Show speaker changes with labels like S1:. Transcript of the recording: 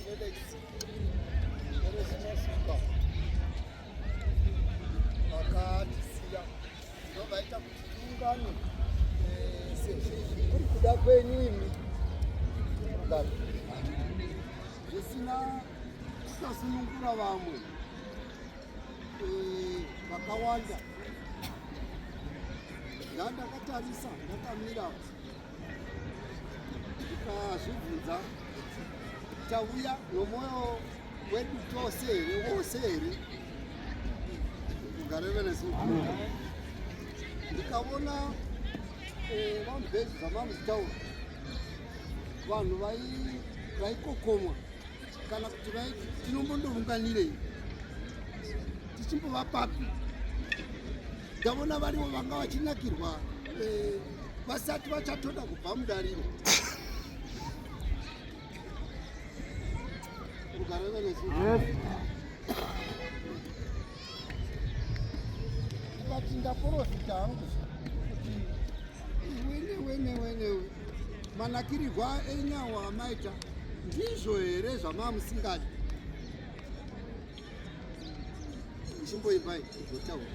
S1: FedEx erezimasika vakatisiya ndovaita kuti tiungane kuri kuda kwenyu imi zvisina kusasunungura vamwe vakawanda. Ndakatarisa ndakamira ndikazvibvunza tauya nomwoyo wedu tose here wose here kugareve nesu ndikaona vamubhedzi zvamamuzitaura vanhu vaikokomwa kana kuti vaiti tinombondorunganirei tichimbova papi. Ndavona varivo vanga vachinakirwa vasati vachatoda kubva mudariro. Kugareve nesu tikati ndaprofita hangu kuti wene manakirirwa enyawa amaita ndizvo here zvamamusingadi. Chimboimbai igotaura